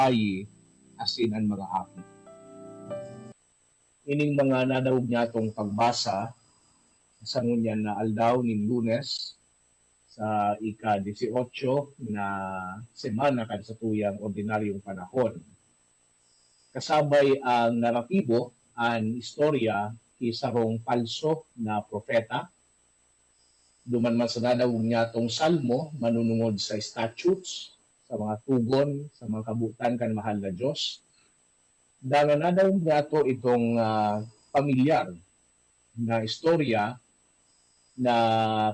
bayi asin ang mga aki. Ining mga nadawog niya itong pagbasa sa ngunyan na aldaw ni Lunes sa ika-18 na semana kan sa tuyang ordinaryong panahon. Kasabay ang naratibo ang istorya isarong palso na propeta. Duman man sa nadawog niya itong salmo, manunungod sa statutes, sa mga tugon, sa mga kabutan kan mahal na Diyos. Dahil nadawog niya itong pamilyar na istorya na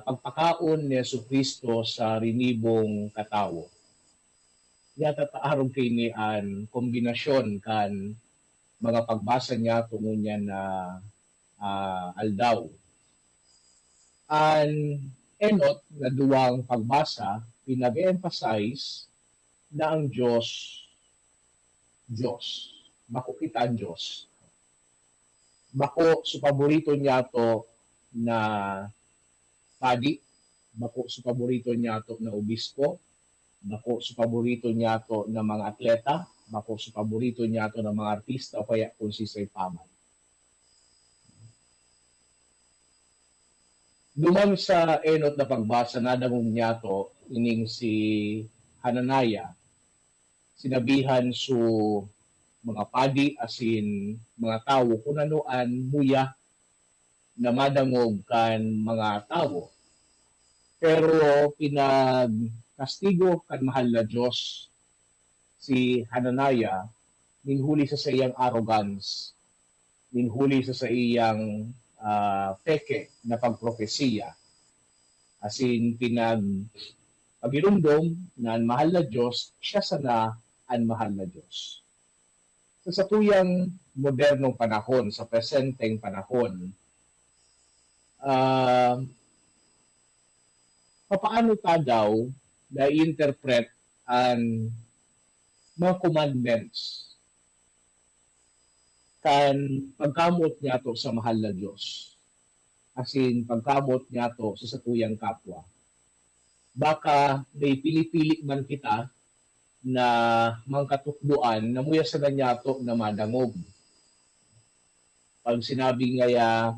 pagpakaon ni Jesucristo sa rinibong katawo. Yata taarog kay ni an kombinasyon kan mga pagbasa niya tungon niya na aldaw. An enot na duwang pagbasa pinag-emphasize na ang Diyos, bako kita ang Diyos. Bako sa paborito niya to na padi, bako sa paborito niya to na obispo, bako sa paborito niya to na mga atleta, bako sa paborito niya to na mga artista o kaya kung si Say Paman. Duman sa enot na pagbasa na dangong niya to, ining si Hananaya, sinabihan su mga padi asin mga tao kung anoan muya na madangog kan mga tao. Pero pinagkastigo kan mahal na Diyos si Hananaya, ninhuli sa iyang arrogance, ninhuli sa iyang peke na pagprofesiya. Asin pagirumdom na ang mahal na Diyos, siya sana ang mahal na Diyos. Sa tuyang modernong panahon, sa presenteng panahon, papaano ta daw na-interpret ang mga commandments kan pagkamot niya to sa mahal na Diyos, asin pagkamot niya to sa satuyang kapwa. Baka may pili-pili man kita na mangkatukduan na muya sa ganyato na madangog. Pag sinabi ngaya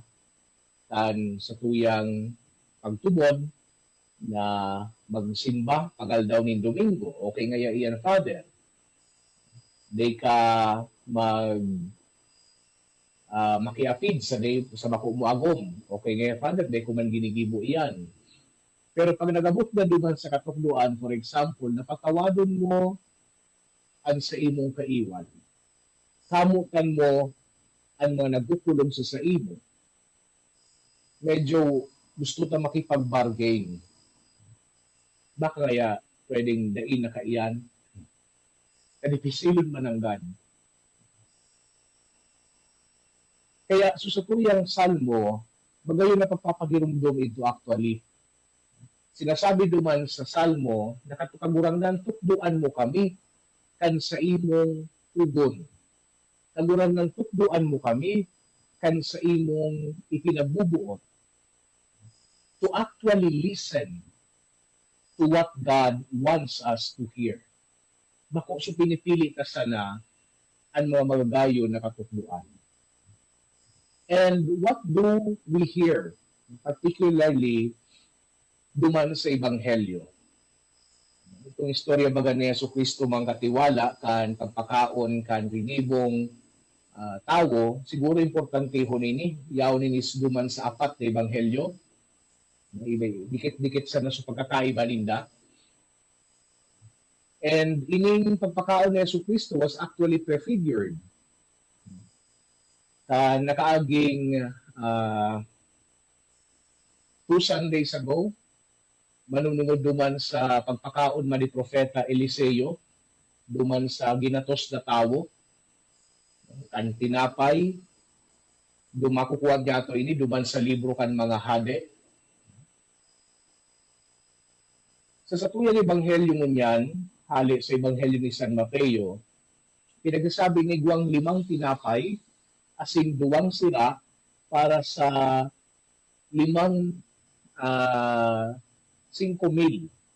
kan sa tuyang pagtubod na magsimba pagaldaw ni Domingo, okay ngaya iyan, Father. Di ka makiapid sa bako mo agom. Okay ngaya, Father, di ko man ginigibo iyan. Pero pag nagabot na duman sa katukduan, for example, napatawadon mo ang sa imong kaiwan. Samutan mo ang mga nagkukulong sa imo. Medyo gusto na makipag-bargain. Baka kaya pwedeng dain na kaiyan? Kanipisilin mananggan. Kaya sa tuyang salmo, magayon na pagpapagirumdum ito actually. Sinasabi duman sa salmo, nakatukagurangnan tukduan mo kami kan sa imong tugon. Kagurangnan tukduan mo kami kan sa imong ipinabubuot. To actually listen to what God wants us to hear. Bako so pinipili ta sana ang mga magagayo na katukduan. And what do we hear, particularly duman sa Ebanghelyo? Itong istorya baga ni Jesucristo mang katiwala kan pagpakaon kan rinibong tao, siguro importante ho nini, yaw ninis duman sa apat na Ebanghelyo, dikit-dikit sana sa pagkakaiba ninda. And ining pagpakaon ni Jesucristo was actually prefigured. Nakaaging 2 Sundays ago, manunungod duman sa pagpakaon man ni Propeta Eliseo, duman sa ginatos na tawo, kan tinapay, dumakukuha niya ini, duman sa libro kan mga hade. Sa tuyang Ebanghelyo ngunyan, hali sa Ebanghelyo ni San Mateo, pinagsasabi ni Guang 5 tinapay, asin 2 sira para sa 5,000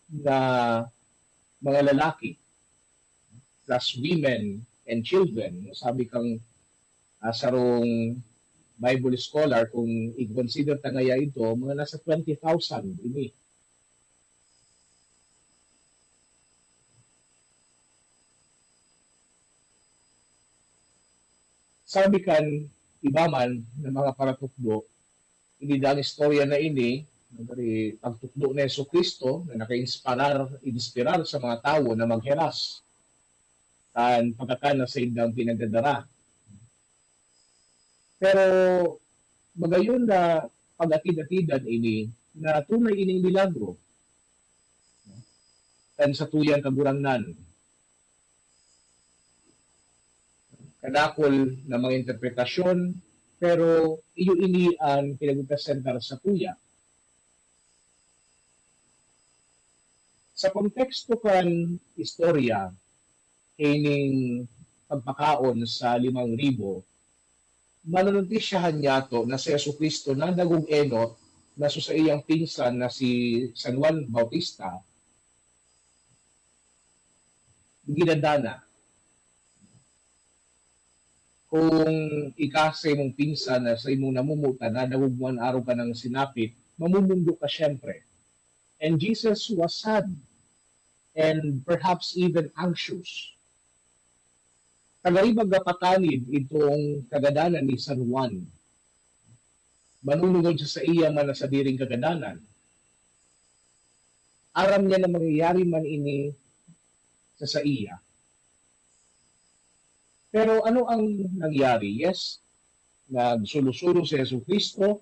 na mga lalaki. plus women and children. Sabi kang sarong Bible scholar, kung i-consider tangaya ito, mga nasa 20,000 ini. Sabi kan iba man ng mga paratukdo, hindi dang istorya na ini, dari pagtukdo ni Yesu Kristo na naka-inspirar sa mga tao na magheras kan pagkakan na sa indang pinagdadara. Pero magayon na pag-atid-atidan ini na tunay ining milagro kan sa tuyang kagurangnan. Kadakol na mga interpretasyon, pero iyo ini ang pinag-presentar sa tuya. Sa konteksto kan istorya, ining pagpakaon sa 5,000, manununtisyahan niya to na si Yesu Kristo na dagog enot na sa iyang pinsan na si San Juan Bautista, ginadana. Kung ikasay mong pinsan na sa imong namumuta na dagugmuan araw ka ng sinapit, mamumundo ka syempre. And Jesus was sad and perhaps even anxious. Tagaribag kapatanid itong kagadanan ni San Juan. Manunungod siya sa iya man sa diring kagadanan. Aram niya na mangyayari man ini sa iya. Pero ano ang nangyari? Yes, nagsulo-sulo si Yesu Kristo,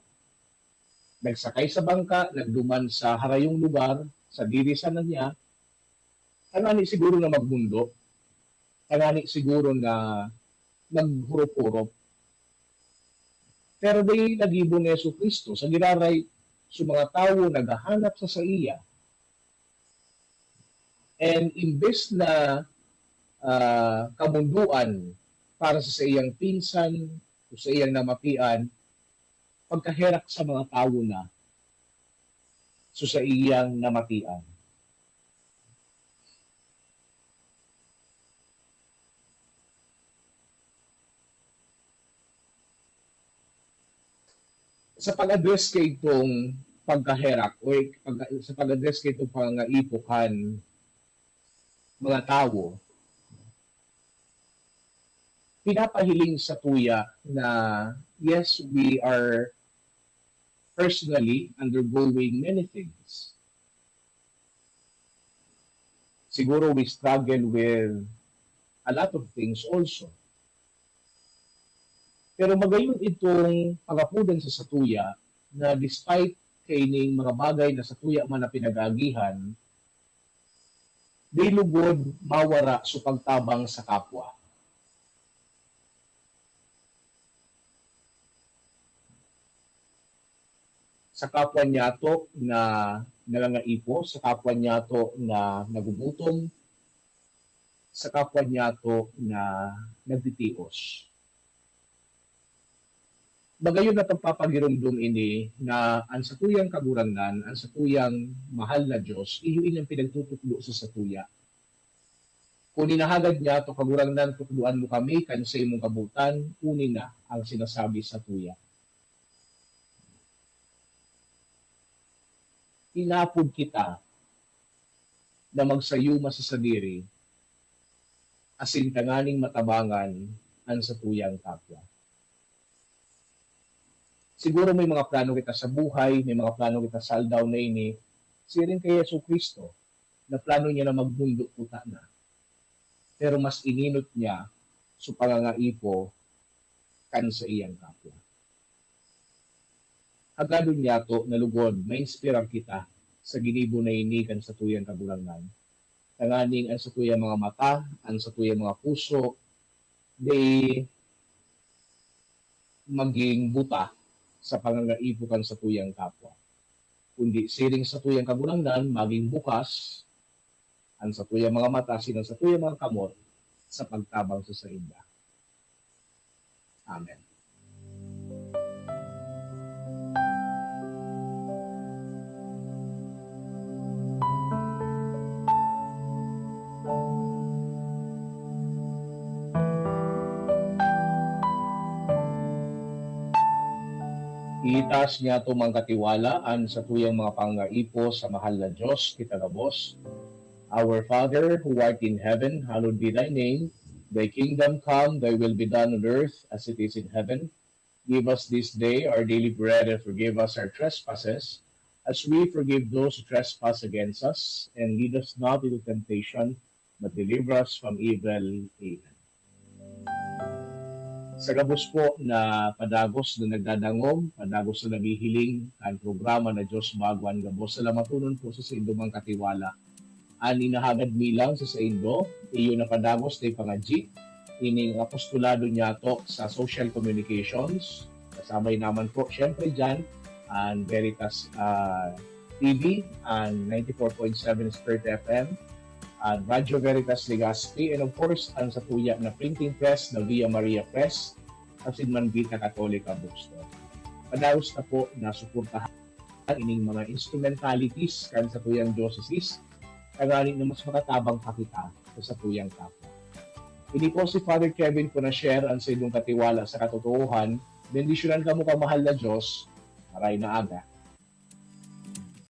nagsakay sa bangka, nagduman sa harayong lugar, sa dirisan na niya, tanani siguro na magmundo, tanani siguro na maghurop-hurop. Pero di nagibo ni Yesu Kristo, sa giraray, sa mga tao naghahanap sa iya. And imbes na kamunduan para sa iyang pinsan o sa iyang namapian, pagkaherak sa mga tao na sa iyang namatian. Sa pag-address kay itong pagkaherak o sa pag-address kay itong pangaipukan mga tao, pinapahiling sa tuya na yes, we are personally undergoing many things. Siguro we struggle with a lot of things also. Pero magayon itong pagapudan sa satuya na despite kaining mga bagay na satuya man na pinag-agihan, di lugod mawara sa pagtabang sa kapwa. Sa kapwa niya to na nangangaipo, sa kapwa niya to na nagugutom, sa kapwa niya to na nagtitios. Bagayon na pagpapagirumdum ini na ang satuyang kagurangnan, ang satuyang mahal na Diyos, iyo inyang pinagtutuklo sa satuya. Kung inahagad niya to kagurangnan, tukluan mo kami, kan sa imong kabutan, kunin na ang sinasabi sa tuya. Inapod kita na magsayuma sa sadiri, asin tanganing matabangan ang satuyang kapwa. Siguro may mga plano kita sa buhay, may mga plano kita sa aldaw na ini, sirin kay Yesu Kristo, na plano niya na magmundo puta na. Pero mas ininot niya sa pangangaipo kan sa iyang kapwa. Agado niya to na lugod, ma-inspirar kita sa ginibo na ini kan sa tuyang kagulangan. Tanganing ang sa tuyang mga mata, ang sa tuyang mga puso, di maging buta sa pangangaipo kan sa tuyang kapwa. Kundi siring sa tuyang kagulangan, maging bukas ang sa tuyang mga mata, silang sa tuyang mga kamot sa pagtabang sa inda. Amen. Itaas niya tumang katiwalaan sa tuyang mga pangaipo sa mahal na Diyos, kita gabos. Our Father, who art in heaven, hallowed be thy name. Thy kingdom come, thy will be done on earth as it is in heaven. Give us this day our daily bread and forgive us our trespasses, as we forgive those who trespass against us. And lead us not into temptation, but deliver us from evil. Amen. Sa gabos po na padagos na nagdadangog, padagos na nabihiling, ang programa na Diyos Bagwan Gabos, salamatunon po sa indumang katiwala. Ani nahagad milang sa indo, iyo na padagos na ipangadji, ining apostolado niya to sa social communications. Kasabay naman po, syempre dyan, ang Veritas TV, ang 94.7 Spirit FM, and Radyo Veritas Legazpi, and of course, ang sa tuya na printing press na Via Maria Press, at Sigmanbita Catholica Bookstore. Padagos na po na suportahan ining mga instrumentalities kan sa tuyang diocese, kagaling na mas makatabang pakita sa tuyang kapwa. Ini po si Father Kevin po na share ang sa inyong katiwala sa katotohanan, bendisyonan ka mo kamahal na Diyos, maray na aga.